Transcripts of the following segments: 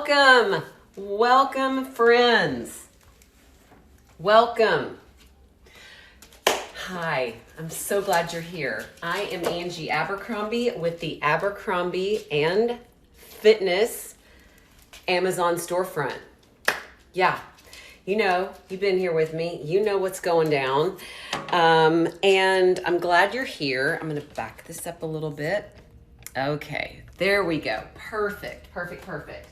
Welcome, welcome friends. Welcome. Hi, I'm so glad you're here. I am Angie Abercrombie with the Abercrombie and Fitness Amazon storefront. Yeah, you know, you've been here with me. You know what's going down. And I'm glad you're here. I'm going to back this up a little bit. Okay, there we go. Perfect, perfect, perfect.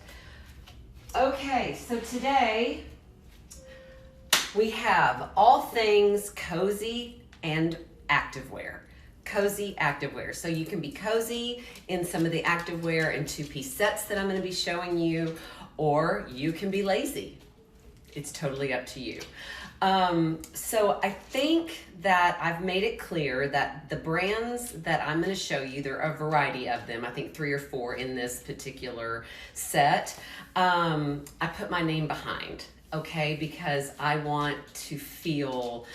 Okay, so today we have all things cozy and activewear. Cozy activewear. So you can be cozy in some of the activewear and two-piece sets that I'm going to be showing you, or you can be lazy. It's totally up to you. So I think that I've made it clear that the brands that I'm going to show you, there are a variety of them. I think 3 or 4 in this particular set. I put my name behind, okay, because I want to feel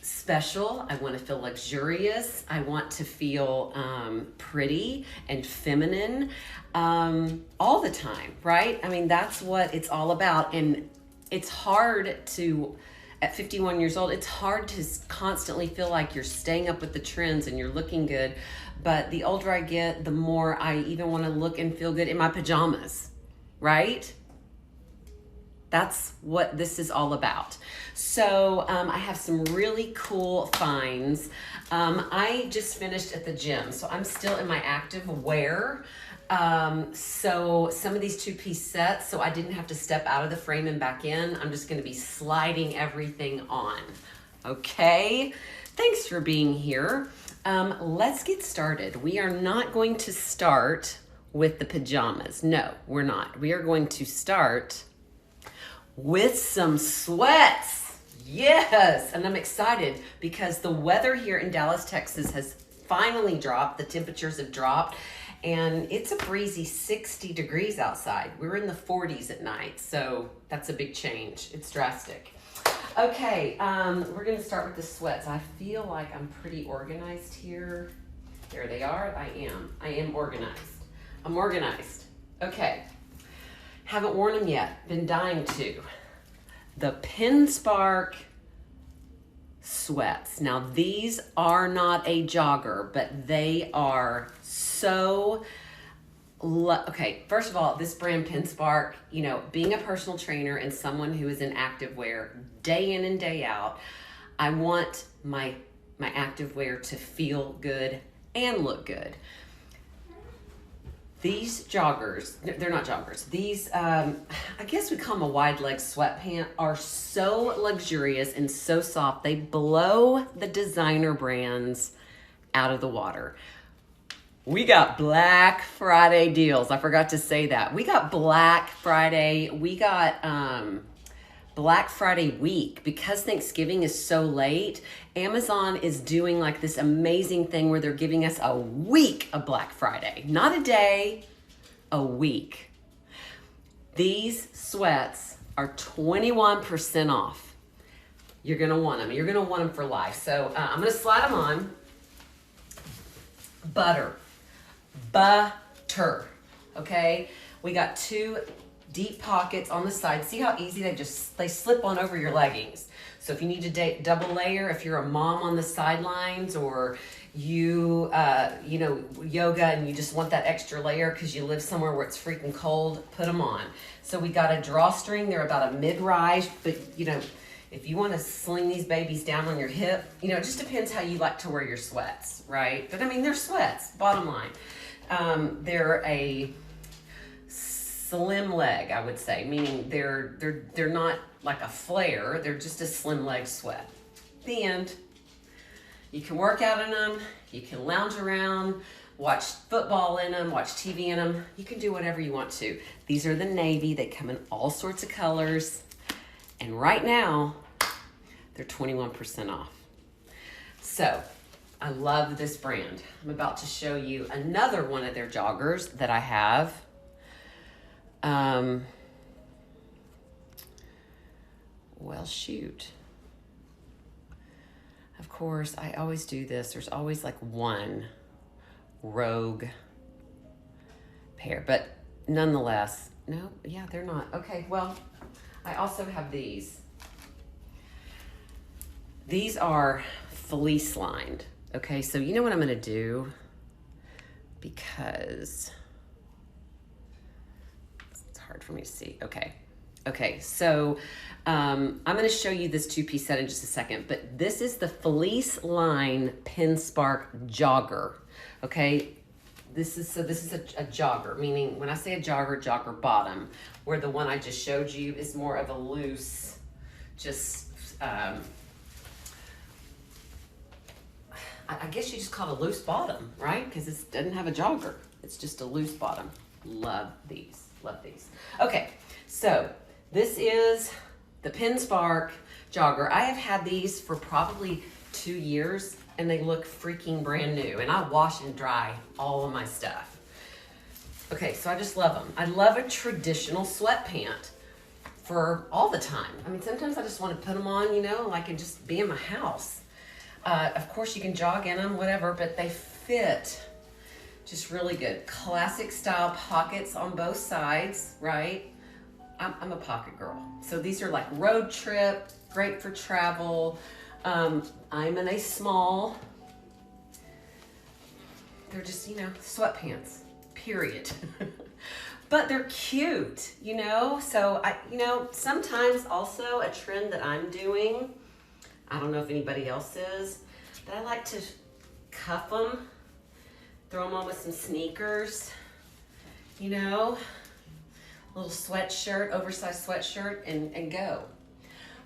special. I want to feel luxurious. I want to feel pretty and feminine all the time, right? I mean, that's what it's all about. And it's hard to, at 51 years old, it's hard to constantly feel like you're staying up with the trends and you're looking good. But the older I get, the more I even want to look and feel good in my pajamas, right? That's what this is all about. So I have some really cool finds. I just finished at the gym, so I'm still in my active wear. So some of these two-piece sets, so I didn't have to step out of the frame and back in. I'm just going to be sliding everything on. Okay, thanks for being here. Let's get started. We are not going to start with the pajamas. No, we're not. We are going to start with some sweats. Yes, and I'm excited because the weather here in Dallas, Texas has finally dropped. The temperatures have dropped. And it's a breezy 60 degrees outside. We're in the 40s at night, so that's a big change. It's drastic. Okay, we're gonna start with the sweats. I feel like I'm pretty organized here. There they are, I am organized. I'm organized. Okay, haven't worn them yet, been dying to. The Pinsspark sweats. Now these are not a jogger, but they are so okay. First of all, this brand Pinsspark, you know, being a personal trainer and someone who is in activewear day in and day out, I want my activewear to feel good and look good. These joggers, they're not joggers. These, I guess we call them a wide leg sweatpant, are so luxurious and so soft. They blow the designer brands out of the water. We got Black Friday deals. I forgot to say that. We got Black Friday. We got Black Friday week. Because Thanksgiving is so late, Amazon is doing like this amazing thing where they're giving us a week of Black Friday. Not a day, a week. These sweats are 21% off. You're gonna want them. You're gonna want them for life. So I'm gonna slide them on. Butter, okay? We got 2 deep pockets on the side. See how easy they slip on over your leggings. So if you need to double layer, if you're a mom on the sidelines, or you know, yoga and you just want that extra layer because you live somewhere where it's freaking cold, put them on. So we got a drawstring. They're about a mid-rise, but you know, if you want to sling these babies down on your hip, you know, it just depends how you like to wear your sweats, right? But I mean, they're sweats, bottom line. They're a slim leg, I would say, meaning they're not like a flare. They're just a slim leg sweat. The end. You can work out in them. You can lounge around, watch football in them, watch TV in them. You can do whatever you want to. These are the navy. They come in all sorts of colors. And right now, they're 21% off. So, I love this brand. I'm about to show you another one of their joggers that I have. Well, shoot. Of course, I always do this. There's always like one rogue pair, but nonetheless, No, yeah, they're not. Okay, well, I also have these. These are fleece-lined. Okay, so you know what I'm gonna do? Because it's hard for me to see. Okay, so I'm gonna show you this two-piece set in just a second, but this is the Fleece-lined Pinsspark jogger. Okay, this is a jogger, meaning when I say a jogger, jogger bottom, where the one I just showed you is more of a loose, just I guess you just call it a loose bottom, right? Because it doesn't have a jogger. It's just a loose bottom. Love these. Love these. Okay, so this is the Pinsspark jogger. I have had these for probably 2 years, and they look freaking brand new. And I wash and dry all of my stuff. Okay, so I just love them. I love a traditional sweatpant for all the time. I mean, sometimes I just want to put them on, you know, like and just be in my house. Of course, you can jog in them, whatever, but they fit just really good. Classic style pockets on both sides, right? I'm a pocket girl. So these are like road trip, great for travel. I'm in a small. They're just, you know, sweatpants, period. But they're cute, you know? So, sometimes also a trend that I'm doing, I don't know if anybody else is, but I like to cuff them, throw them on with some sneakers, you know, a little sweatshirt, oversized sweatshirt, and go.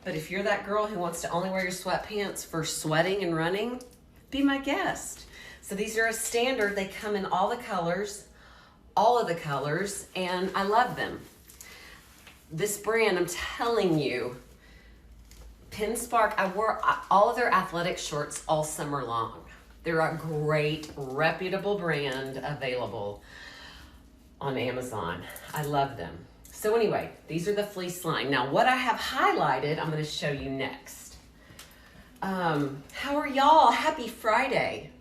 But if you're that girl who wants to only wear your sweatpants for sweating and running, be my guest. So these are a standard. They come in all the colors, and I love them. This brand, I'm telling you, Pinsspark, I wore all of their athletic shorts all summer long. They're a great, reputable brand available on Amazon. I love them. So anyway, these are the fleece line. Now what I have highlighted, I'm gonna show you next. How are y'all? Happy Friday.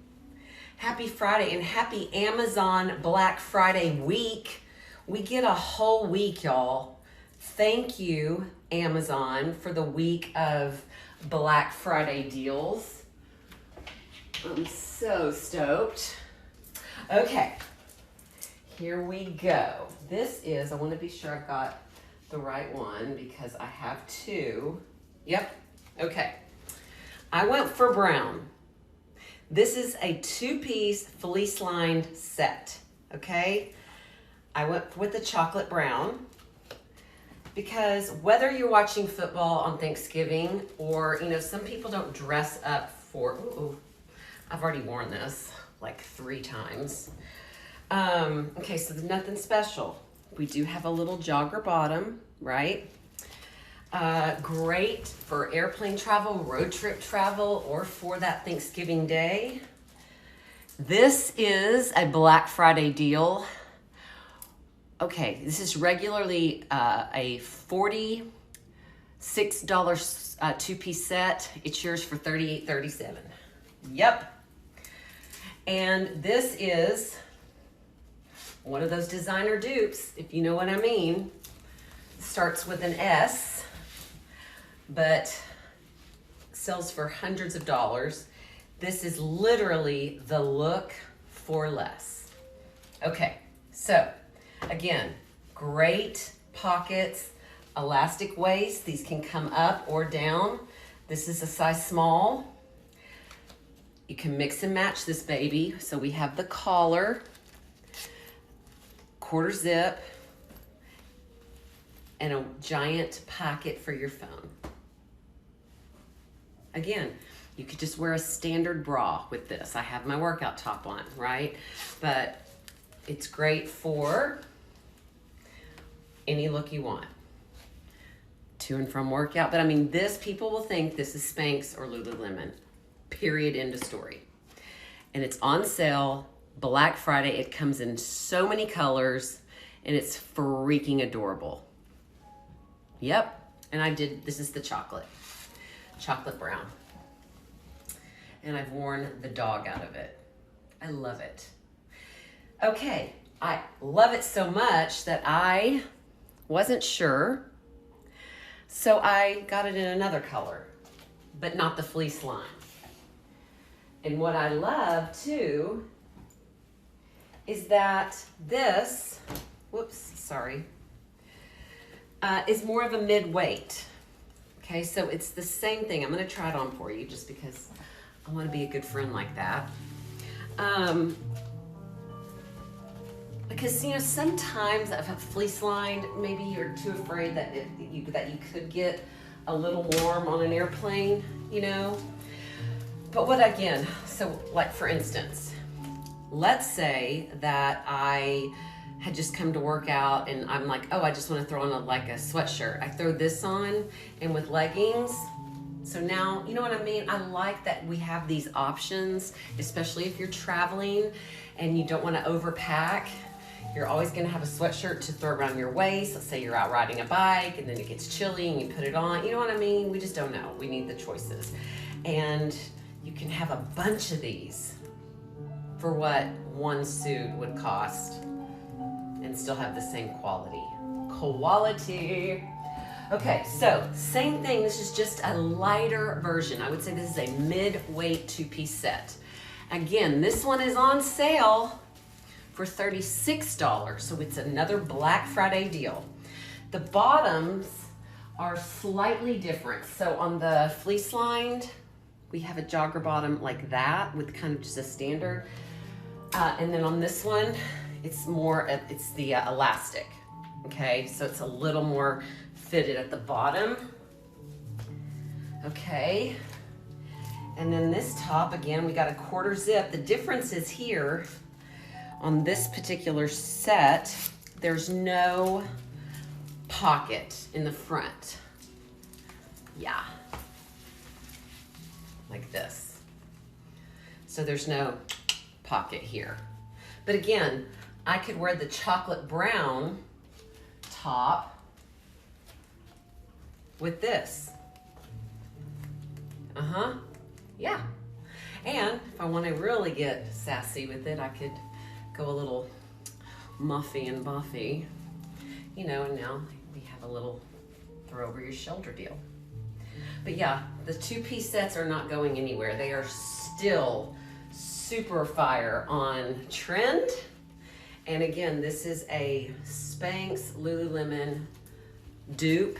Happy Friday and happy Amazon Black Friday week. We get a whole week, y'all. Thank you, Amazon, for the week of Black Friday deals. I'm so stoked. Okay, here we go. This is, I want to be sure I've got the right one because I have two. Yep, okay. I went for brown. This is a two-piece fleece-lined set, okay? I went with the chocolate brown. Because whether you're watching football on Thanksgiving or, you know, some people don't dress up for, I've already worn this like 3 times. Okay, so there's nothing special. We do have a little jogger bottom, right? Great for airplane travel, road trip travel, or for that Thanksgiving day. This is a Black Friday deal. Okay, this is regularly a $46 two-piece set. It's yours for $38.37. Yep. And this is one of those designer dupes, if you know what I mean. Starts with an S, but sells for hundreds of dollars. This is literally the look for less. Okay, so again, great pockets, elastic waist. These can come up or down. This is a size small. You can mix and match this baby. So we have the collar, quarter zip, and a giant pocket for your phone. Again, you could just wear a standard bra with this. I have my workout top on, right? But it's great for any look you want. To and from workout. But I mean, this, people will think this is Spanx or Lululemon. Period, end of story. And it's on sale, Black Friday. It comes in so many colors, and it's freaking adorable. Yep, and this is the chocolate brown. And I've worn the dog out of it. I love it. Okay, I love it so much that I Wasn't sure. So I got it in another color, but not the fleece line. And what I love too is that this, is more of a mid-weight. Okay, so it's the same thing. I'm gonna try it on for you just because I wanna be a good friend like that. Because you know, sometimes I've had fleece lined, maybe you're too afraid that you could get a little warm on an airplane, you know. But what again, so like for instance, let's say that I had just come to work out and I'm like, oh, I just want to throw on like a sweatshirt. I throw this on and with leggings. So now, you know what I mean? I like that we have these options, especially if you're traveling and you don't want to overpack. You're always going to have a sweatshirt to throw around your waist. Let's say you're out riding a bike and then it gets chilly and you put it on. You know what I mean? We just don't know. We need the choices. And you can have a bunch of these for what one suit would cost and still have the same quality. Okay, so same thing. This is just a lighter version. I would say this is a mid-weight two-piece set. Again, this one is on sale for $36, so it's another Black Friday deal. The bottoms are slightly different. So on the fleece lined, we have a jogger bottom like that with kind of just a standard. And then on this one, it's more, it's the elastic. Okay, so it's a little more fitted at the bottom. Okay, and then this top, again, we got a quarter zip. The difference is here, on this particular set, there's no pocket in the front. Yeah. Like this. So there's no pocket here. But again, I could wear the chocolate brown top with this. Yeah. And if I want to really get sassy with it, I could go a little muffy and buffy, you know, and now we have a little throw over your shoulder deal. But yeah, the two-piece sets are not going anywhere. They are still super fire on trend. And again, this is a Spanx Lululemon dupe,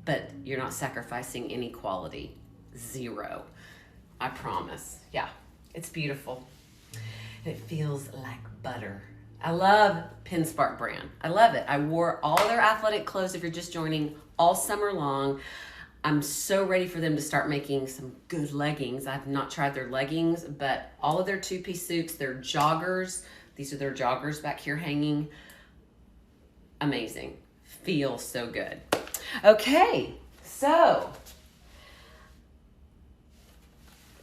but you're not sacrificing any quality. Zero. I promise. Yeah, it's beautiful. And it feels like butter. I love Pinsspark brand. I love it. I wore all their athletic clothes, if you're just joining, all summer long. I'm so ready for them to start making some good leggings. I've not tried their leggings, but all of their two-piece suits, their joggers, these are their joggers back here hanging. Amazing. Feels so good. Okay, so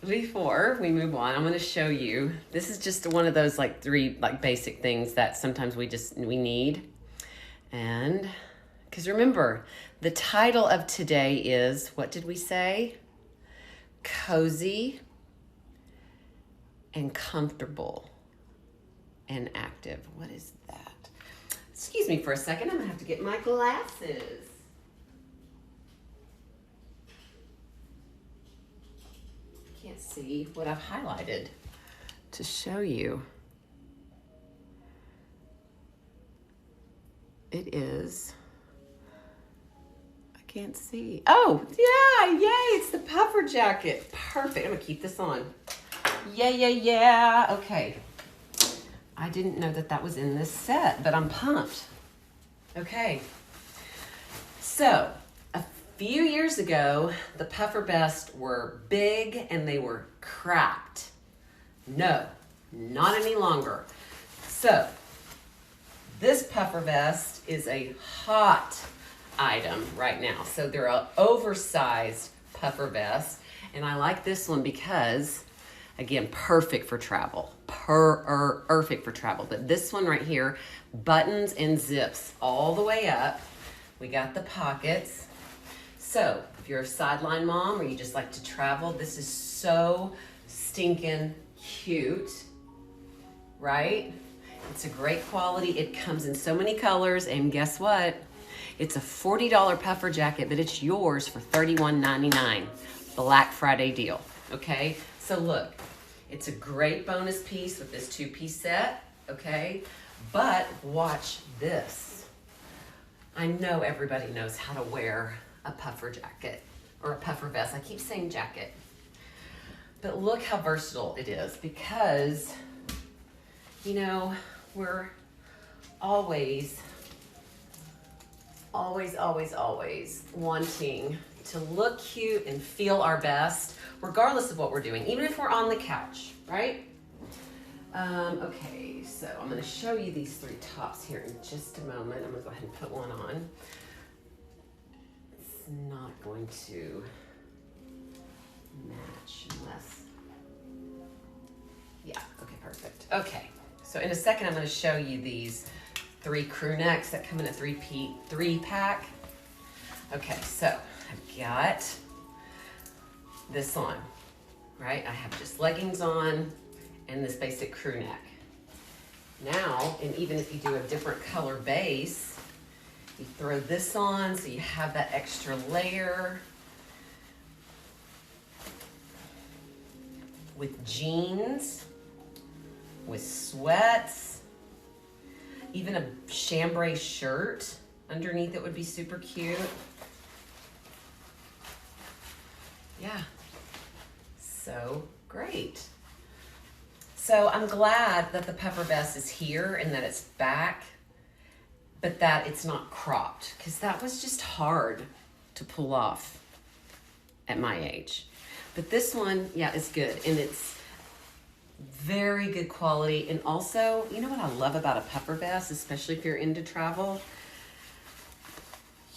before we move on, I'm going to show you, this is just one of those like three like basic things that sometimes we need. And because remember, the title of today is, what did we say? Cozy and comfortable and active. What is that? Excuse me for a second. I'm going to have to get my glasses. Can't see what I've highlighted to show you. It is, I can't see. Oh, yeah, yay, it's the puffer jacket. Perfect. I'm gonna keep this on. Yeah. Okay. I didn't know that that was in this set, but I'm pumped. Okay. So, a few years ago, the puffer vests were big and they were cracked. No, not any longer. So, this puffer vest is a hot item right now. So they're an oversized puffer vest. And I like this one because, again, perfect for travel. Perfect for travel. But this one right here, buttons and zips all the way up. We got the pockets. So if you're a sideline mom or you just like to travel, this is so stinking cute, right? It's a great quality. It comes in so many colors, and guess what? It's a $40 puffer jacket, but it's yours for $31.99. Black Friday deal, okay? So look, it's a great bonus piece with this 2-piece set, okay? But watch this. I know everybody knows how to wear a puffer jacket or a puffer vest. I keep saying jacket. But look how versatile it is, because, you know, we're always wanting to look cute and feel our best, regardless of what we're doing, even if we're on the couch, right? Okay, so I'm gonna show you these 3 tops here in just a moment. I'm gonna go ahead and put one on. It's not going to match unless, yeah, okay, perfect. Okay, so in a second I'm gonna show you these 3 crew necks that come in a 3-pack. Okay, so I've got this on, right? I have just leggings on and this basic crew neck. Now, and even if you do a different color base, you throw this on so you have that extra layer with jeans, with sweats, even a chambray shirt underneath it would be super cute. Yeah, so great. So I'm glad that the puffer vest is here and that it's back, but that it's not cropped, because that was just hard to pull off at my age. But this one, yeah, is good, and it's very good quality. And also, you know what I love about a puffer vest, especially if you're into travel?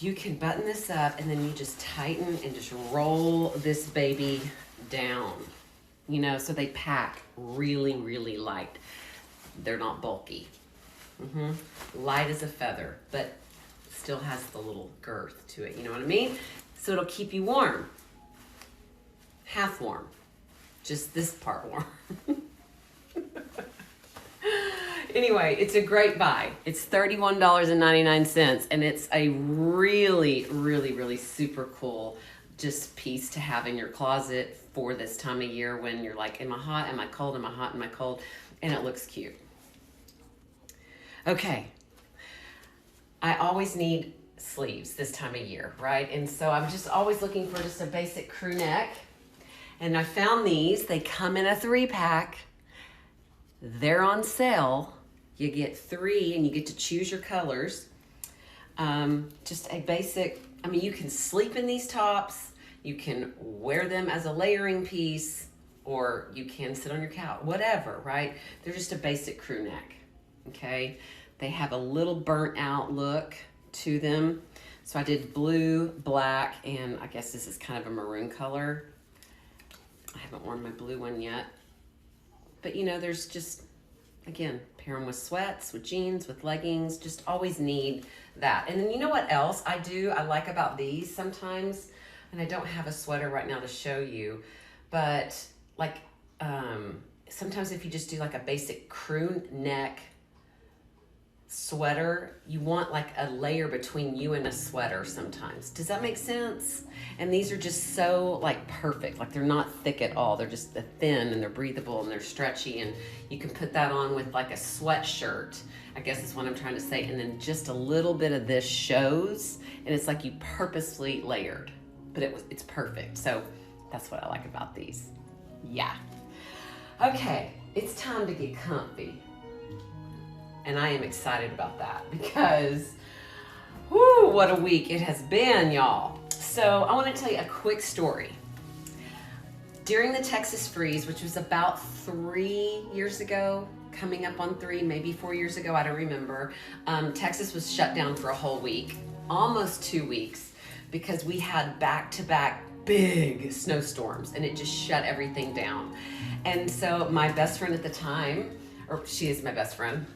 You can button this up and then you just tighten and just roll this baby down, you know, so they pack really, really light. They're not bulky. Light as a feather, but still has the little girth to it, you know what I mean? So it'll keep you warm. Half warm. Just this part warm. Anyway, it's a great buy. It's $31.99, and it's a really, really, really super cool just piece to have in your closet for this time of year when you're like, am I hot? Am I cold? Am I hot? Am I cold? And it looks cute. Okay. I always need sleeves this time of year, right? And so I'm just always looking for just a basic crew neck. And I found these. They come in a 3-pack. They're on sale. You get 3 and you get to choose your colors. Just a basic, I mean, you can sleep in these tops. You can wear them as a layering piece, or you can sit on your couch, whatever, right? They're just a basic crew neck, okay? They have a little burnt out look to them. So I did blue, black, and I guess this is kind of a maroon color. I haven't worn my blue one yet. But you know, there's just, again, pair them with sweats, with jeans, with leggings, just always need that. And then you know what else I like about these sometimes, and I don't have a sweater right now to show you, but like sometimes if you just do like a basic crew neck sweater, you want like a layer between you and a sweater sometimes. Does that make sense? And these are just so like perfect. Like they're not thick at all. They're just thin and they're breathable and they're stretchy, and you can put that on with like a sweatshirt, I guess is what I'm trying to say. And then just a little bit of this shows, and it's like you purposely layered, but it's perfect. So that's what I like about these. Yeah. Okay, it's time to get comfy. And I am excited about that because, whoo, what a week it has been, y'all. So I want to tell you a quick story. During the Texas freeze, which was about 3 years ago, coming up on 3, maybe 4 years ago, I don't remember, Texas was shut down for a whole week, almost 2 weeks, because we had back-to-back big snowstorms, and it just shut everything down. And so my best friend at the time, or she is my best friend,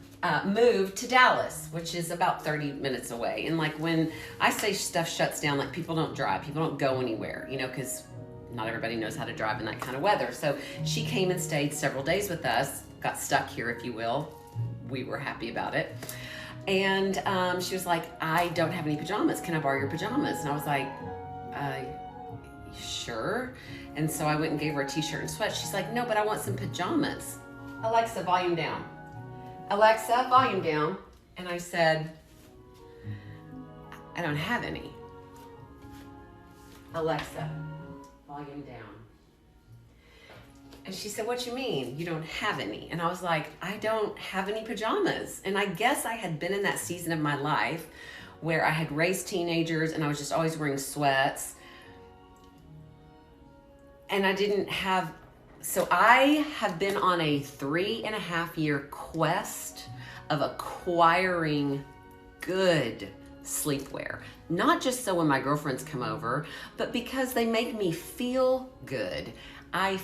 moved to Dallas, which is about 30 minutes away. And like when I say stuff shuts down, like people don't drive, people don't go anywhere, you know, because not everybody knows how to drive in that kind of weather. So she came and stayed several days with us, got stuck here, if you will. we were happy about it. And she was like, I don't have any pajamas. Can I borrow your pajamas? And I was like, sure. And so I went and gave her a t-shirt and sweats. She's like, no, but I want some pajamas. Alexa, volume down. Alexa, volume down. And I said, I don't have any. Alexa, volume down. And she said, what you mean? You don't have any? And I was like, I don't have any pajamas. And I guess I had been in that season of my life where I had raised teenagers and I was just always wearing sweats. And I didn't have, so I have been on a 3.5-year quest of acquiring good sleepwear. Not just so when my girlfriends come over, but because they make me feel good. I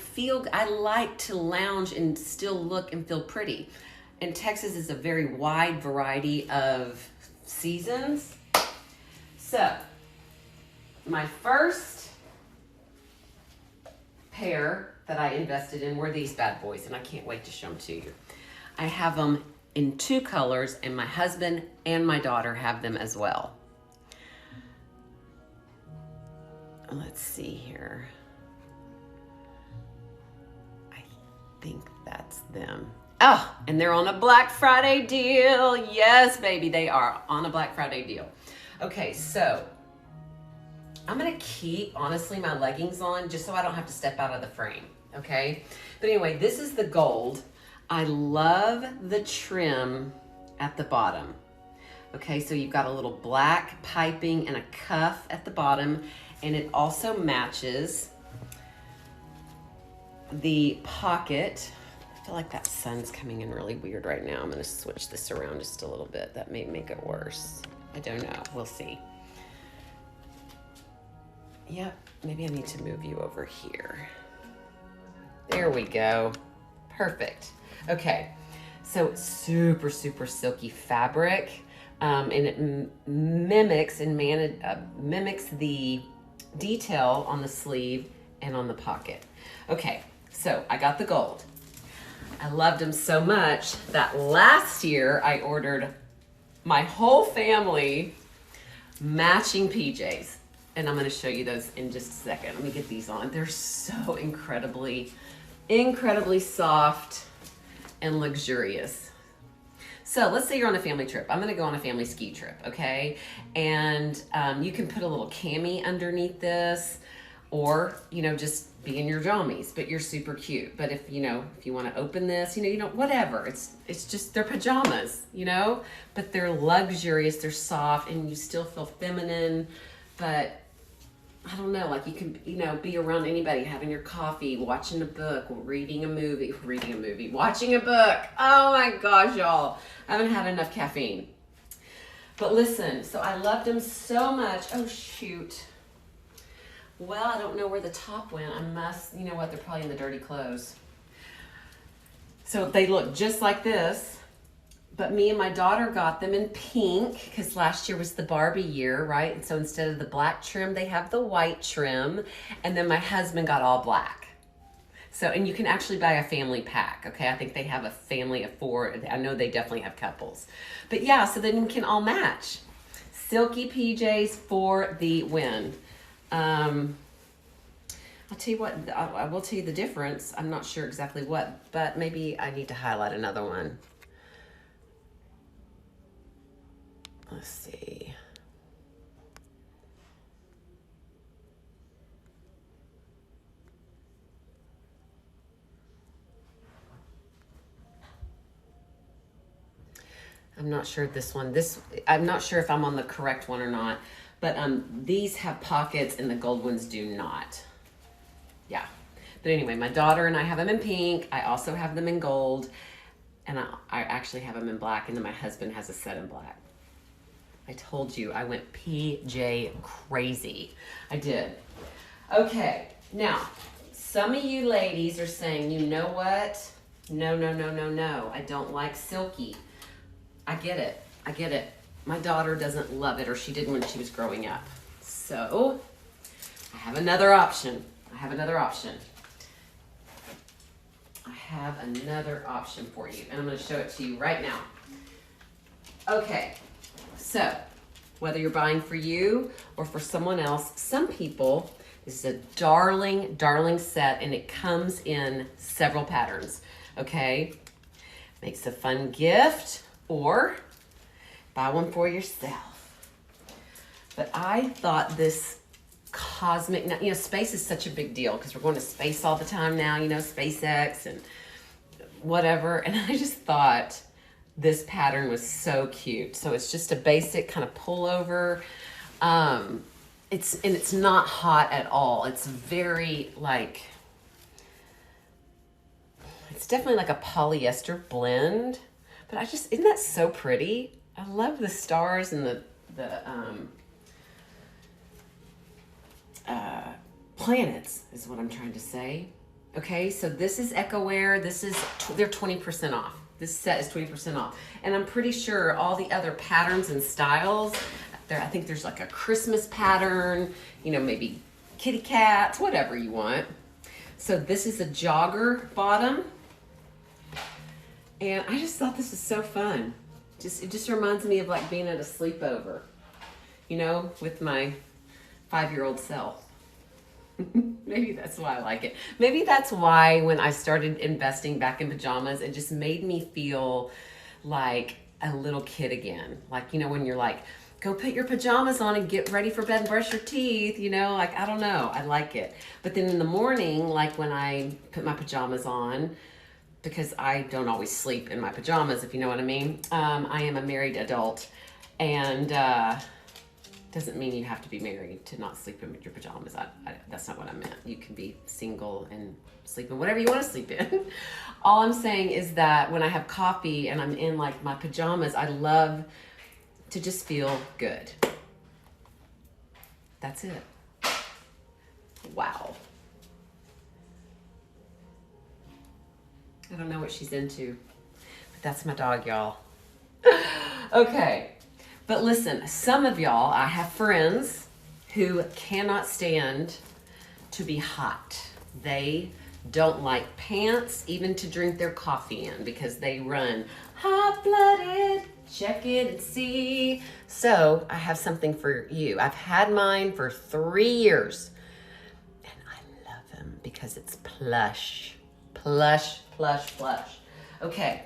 like to lounge and still look and feel pretty. And Texas is a very wide variety of seasons. So, my first pair that I invested in were these bad boys, and I can't wait to show them to you. I have them in 2 colors, and my husband and my daughter have them as well. Let's see here. I think that's them. Oh, and they're on a Black Friday deal. Yes, baby, they are on a Black Friday deal. Okay, so I'm gonna keep, honestly, my leggings on just so I don't have to step out of the frame, okay? But anyway, this is the gold. I love the trim at the bottom. Okay, so you've got a little black piping and a cuff at the bottom, and it also matches the pocket. I feel like that sun's coming in really weird right now. I'm gonna switch this around just a little bit. That may make it worse. I don't know, we'll see. Yep, maybe I need to move you over here. There we go, perfect. Okay, so it's super, super silky fabric, and it mimics the detail on the sleeve and on the pocket. Okay, so I got the gold. I loved them so much that last year I ordered my whole family matching PJs. And I'm gonna show you those in just a second. Let me get these on. They're so incredibly soft and luxurious. So let's say you're on a family trip. I'm gonna go on a family ski trip, okay? And you can put a little cami underneath this, or, just be in your jammies, but you're super cute. But if you wanna open this, whatever. It's just, they're pajamas, but they're luxurious, they're soft, and you still feel feminine, but I don't know, like you can, be around anybody, having your coffee, watching a book, watching a book. Oh my gosh, y'all. I haven't had enough caffeine. But listen, so I loved them so much. Oh, shoot. Well, I don't know where the top went. I must, you know what, they're probably in the dirty clothes. So they look just like this. But me and my daughter got them in pink because last year was the Barbie year, right? And so instead of the black trim, they have the white trim. And then my husband got all black. So, and you can actually buy a family pack, okay? I think they have a family of 4. I know they definitely have couples. But yeah, so then you can all match. Silky PJs for the win. I'll tell you what, I will tell you the difference. I'm not sure exactly what, but maybe I need to highlight another one. Let's see. I'm not sure this one. I'm not sure if I'm on the correct one or not, but these have pockets and the gold ones do not. Yeah. But anyway, my daughter and I have them in pink. I also have them in gold, and I actually have them in black, and then my husband has a set in black. I told you I went PJ crazy. I did. Okay, now, some of you ladies are saying, you know what? No, I don't like silky. I get it. My daughter doesn't love it, or she didn't when she was growing up. So, I have another option. I have another option for you, and I'm gonna show it to you right now. Okay, so whether you're buying for you or for someone else, some people, this is a darling, darling set, and it comes in several patterns, okay? Makes a fun gift, or buy one for yourself. But I thought this cosmic, you know, space is such a big deal because we're going to space all the time now, you know, SpaceX and whatever. And I just thought this pattern was so cute. So it's just a basic kind of pullover. It's not hot at all. It's very like, it's definitely like a polyester blend, but isn't that so pretty? I love the stars and the planets is what I'm trying to say. Okay, so this is Outerwear. They're 20% off. This set is 20% off. And I'm pretty sure all the other patterns and styles, I think there's like a Christmas pattern, you know, maybe kitty cats, whatever you want. So this is a jogger bottom. And I just thought this was so fun. It just reminds me of like being at a sleepover, you know, with my 5-year-old self. Maybe that's why I like it. Maybe that's why when I started investing back in pajamas, it just made me feel like a little kid again. Like, you know, when you're like, go put your pajamas on and get ready for bed and brush your teeth, you know, like, I don't know, I like it. But then in the morning, like when I put my pajamas on, because I don't always sleep in my pajamas, if you know what I mean. I am a married adult, and doesn't mean you have to be married to not sleep in your pajamas. That's not what I meant. You can be single and sleep in whatever you want to sleep in. All I'm saying is that when I have coffee and I'm in like my pajamas, I love to just feel good. That's it. Wow. I don't know what she's into, but that's my dog, y'all. Okay. But listen, some of y'all, I have friends who cannot stand to be hot. They don't like pants even to drink their coffee in because they run hot-blooded. Check it and see. So I have something for you. I've had mine for 3 years and I love them because it's plush. Plush, plush, plush. Okay,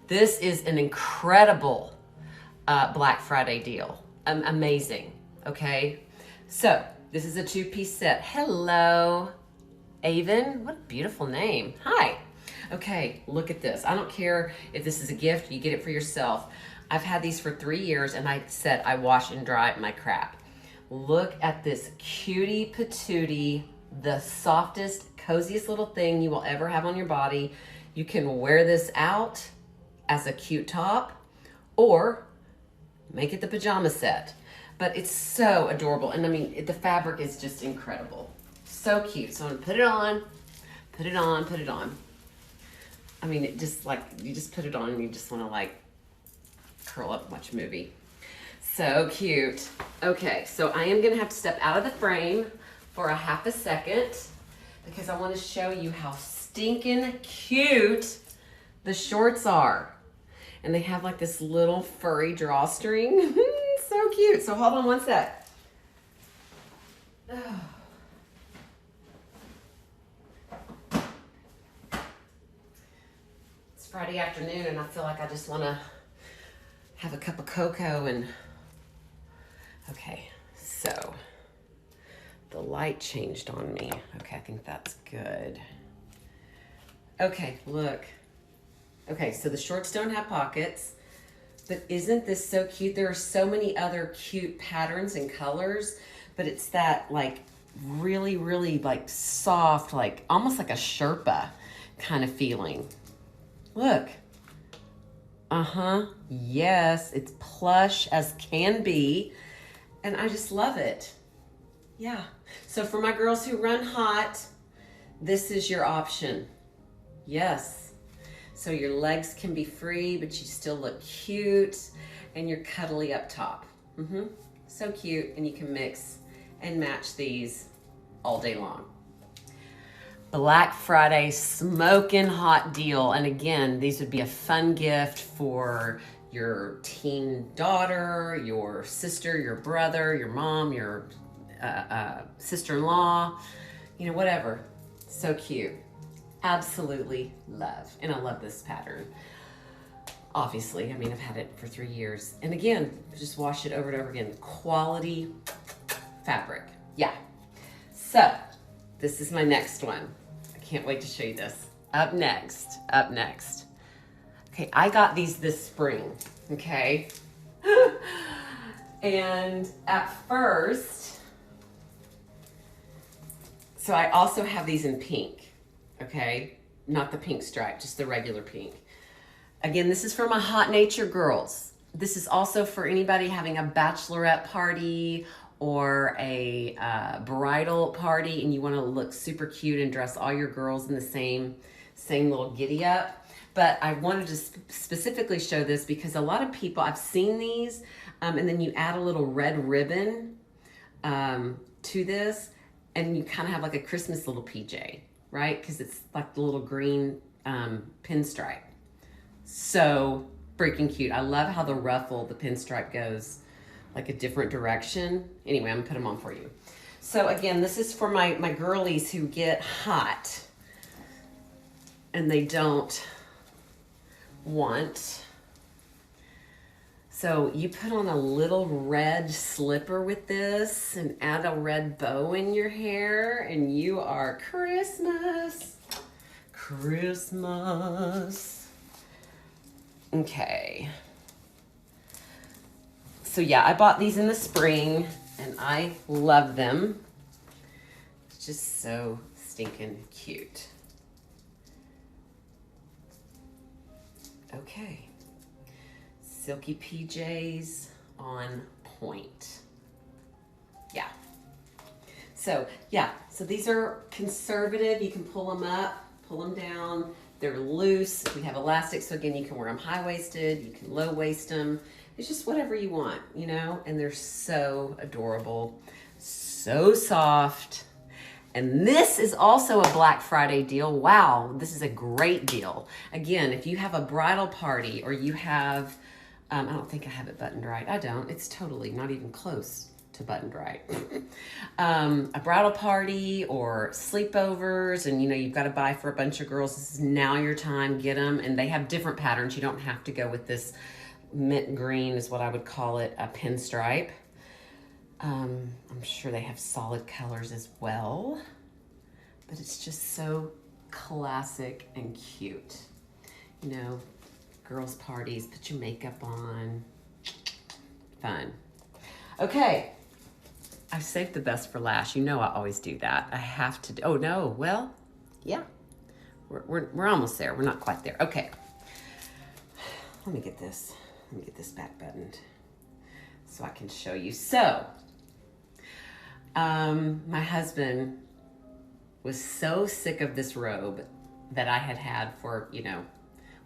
this is an incredible Black Friday deal. Amazing, okay? So, this is a 2-piece set. Hello, Avon. What a beautiful name. Hi. Okay, look at this. I don't care if this is a gift, you get it for yourself. I've had these for 3 years, and I said I wash and dry my crap. Look at this cutie patootie, the softest, coziest little thing you will ever have on your body. You can wear this out as a cute top, or make it the pajama set. But it's so adorable. And I mean, the fabric is just incredible. So cute. So I'm gonna put it on, put it on, put it on. I mean, it just like, you just put it on and you just wanna like curl up and watch a movie. So cute. Okay, so I am gonna have to step out of the frame for a half a second because I wanna show you how stinking cute the shorts are. And they have like this little furry drawstring. So cute. So hold on one sec. Oh. It's Friday afternoon and I feel like I just want to have a cup of cocoa and... Okay, so the light changed on me. Okay, I think that's good. Okay, look. Okay, so the shorts don't have pockets, but isn't this so cute? There are so many other cute patterns and colors, but it's that like really, really like soft, like almost like a Sherpa kind of feeling. Look. Uh-huh. Yes, it's plush as can be, and I just love it. Yeah. So for my girls who run hot, this is your option. Yes. So your legs can be free, but you still look cute, and you're cuddly up top. So cute, and you can mix and match these all day long. Black Friday smoking hot deal. And again, these would be a fun gift for your teen daughter, your sister, your brother, your mom, your sister-in-law, you know, whatever. So cute. Absolutely love. And I love this pattern. Obviously, I mean, I've had it for 3 years. And again, just wash it over and over again. Quality fabric. Yeah. So, this is my next one. I can't wait to show you this. Up next. Okay, I got these this spring, okay? And at first, so I also have these in pink, okay? Not the pink stripe, just the regular pink. Again, this is for my hot nature girls. This is also for anybody having a bachelorette party or a bridal party and you want to look super cute and dress all your girls in the same little giddy up. But I wanted to specifically show this because a lot of people, I've seen these, and then you add a little red ribbon to this, and you kind of have like a Christmas little PJ, right? Because it's like the little green pinstripe. So freaking cute. I love how the ruffle, the pinstripe goes like a different direction. Anyway, I'm gonna put them on for you. So again, this is for my girlies who get hot and they don't want. So you put on a little red slipper with this and add a red bow in your hair and you are Christmas. Okay. So yeah, I bought these in the spring and I love them. It's just so stinking cute. Okay. Silky PJs on point. Yeah. So these are conservative. You can pull them up, pull them down. They're loose. We have elastic, so again, you can wear them high-waisted. You can low-waist them. It's just whatever you want, you know? And they're so adorable, so soft. And this is also a Black Friday deal. Wow, this is a great deal. Again, if you have a bridal party or you have, I don't think I have it buttoned right. I don't. It's totally not even close to buttoned right. A bridal party or sleepovers, and you know, you've got to buy for a bunch of girls. This is now your time. Get them. And they have different patterns. You don't have to go with this mint green is what I would call it, a pinstripe. I'm sure they have solid colors as well, but it's just so classic and cute. You know, girls' parties, put your makeup on. Fun. Okay, I've saved the best for last. You know I always do that. I have to, oh no, well, yeah. We're almost there. We're not quite there. Okay. Let me get this back buttoned so I can show you. So, my husband was so sick of this robe that I had for, you know,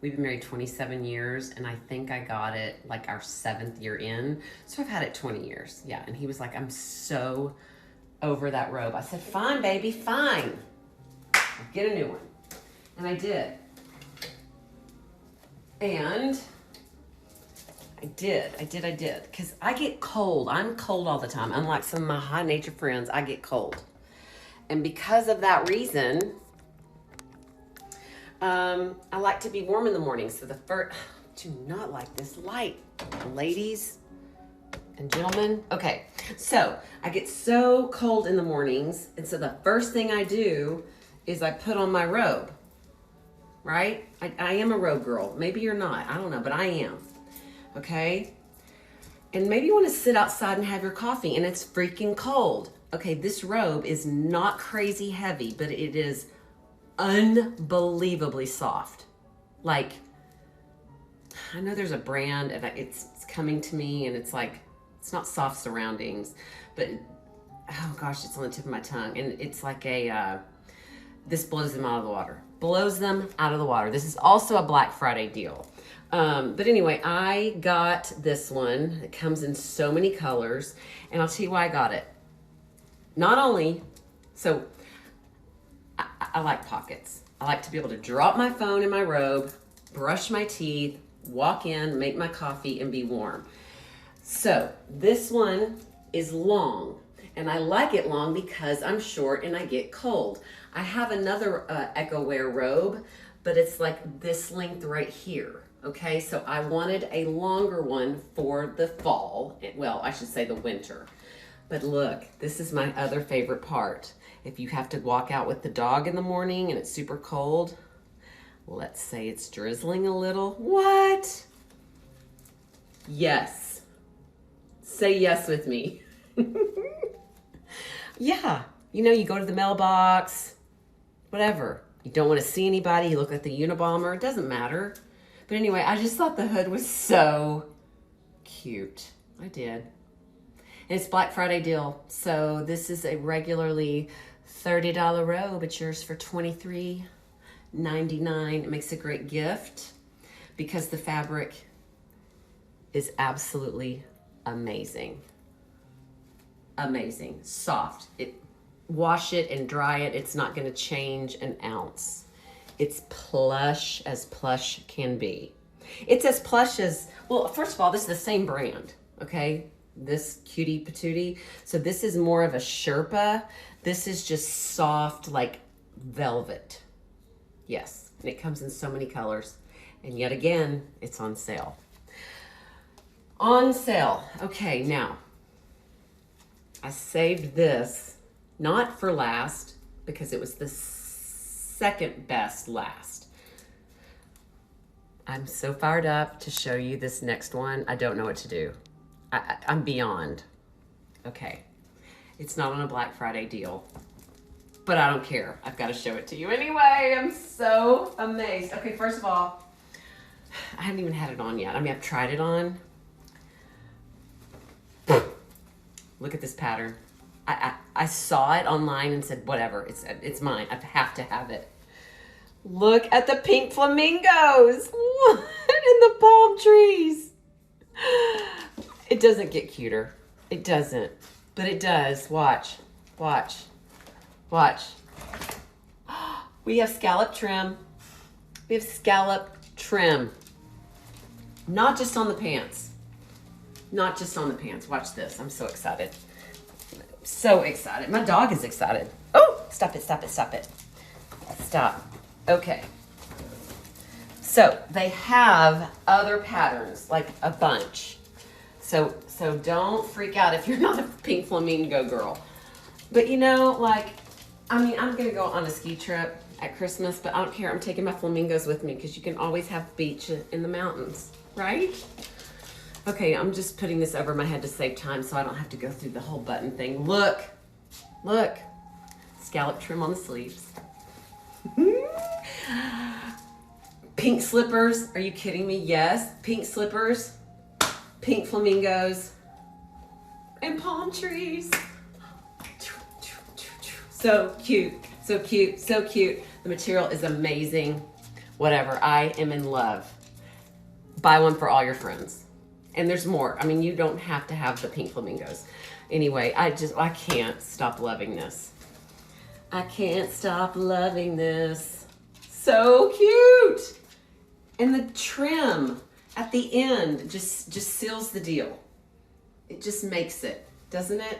we've been married 27 years and I think I got it like our 7th year in. So I've had it 20 years. Yeah. And he was like, I'm so over that robe. I said, fine, baby, fine. I'll get a new one. And I did. And I did. Because I get cold. I'm cold all the time. Unlike some of my high nature friends, I get cold. And because of that reason, I like to be warm in the morning. So the first, do not like this light, ladies and gentlemen. Okay, so I get so cold in the mornings. And so the first thing I do is I put on my robe, right? I am a robe girl. Maybe you're not, I don't know, but I am. Okay, and maybe you want to sit outside and have your coffee and it's freaking cold. Okay, this robe is not crazy heavy, but it is unbelievably soft. Like, I know there's a brand and it's coming to me and it's like, it's not Soft Surroundings, but oh gosh, it's on the tip of my tongue. And it's like this blows them out of the water. Blows them out of the water. This is also a Black Friday deal. But anyway, I got this one. It comes in so many colors, and I'll tell you why I got it. Not only, so I like pockets. I like to be able to drop my phone in my robe, brush my teeth, walk in, make my coffee, and be warm. So this one is long, and I like it long because I'm short and I get cold. I have another Outerwear robe, but it's like this length right here. Okay, so I wanted a longer one for the fall. Well, I should say the winter. But look, this is my other favorite part. If you have to walk out with the dog in the morning and it's super cold, let's say it's drizzling a little. What? Yes. Say yes with me. Yeah, you know, you go to the mailbox, whatever. You don't want to see anybody, you look like the Unabomber, it doesn't matter. But anyway, I just thought the hood was so cute. I did. And it's Black Friday deal. So this is a regularly $30 robe. It's yours for $23.99. It makes a great gift because the fabric is absolutely amazing. Amazing. Soft. Wash it and dry it. It's not going to change an ounce. It's plush as plush can be. It's as plush as, well, first of all, this is the same brand, okay? This cutie patootie. So this is more of a Sherpa. This is just soft like velvet. Yes, and it comes in so many colors. And yet again, it's on sale. On sale. Okay, now, I saved this, not for last, because it was the second best last. I'm so fired up to show you this next one. I don't know what to do. I'm beyond. Okay, it's not on a Black Friday deal, but I don't care. I've got to show it to you anyway. I'm so amazed. Okay, first of all, I haven't even had it on yet. I mean, I've tried it on. Look at this pattern. I saw it online and said, whatever, it's mine. I have to have it. Look at the pink flamingos. What in the palm trees? It doesn't get cuter. It doesn't, but it does. Watch, watch, watch. We have scallop trim. We have scallop trim. Not just on the pants. Not just on the pants. Watch this. I'm so excited. So excited. My dog is excited. Oh, stop it, stop it, stop it. Stop. Okay. So they have other patterns, like a bunch. So don't freak out if you're not a pink flamingo girl. But you know, like, I mean, I'm going to go on a ski trip at Christmas, but I don't care. I'm taking my flamingos with me because you can always have beach in the mountains, right? Okay, I'm just putting this over my head to save time so I don't have to go through the whole button thing. Look, look, scallop trim on the sleeves. Pink slippers, are you kidding me? Yes, pink slippers, pink flamingos, and palm trees. So cute, so cute, so cute. The material is amazing. Whatever, I am in love. Buy one for all your friends. And there's more. I mean, you don't have to have the pink flamingos. Anyway, I can't stop loving this. I can't stop loving this. So cute. And the trim at the end just seals the deal. It just makes it, doesn't it?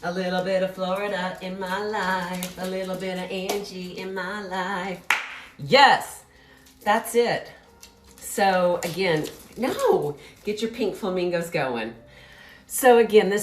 A little bit of Florida in my life. A little bit of Angie in my life. Yes, that's it. So again, no, get your pink flamingos going. So again, this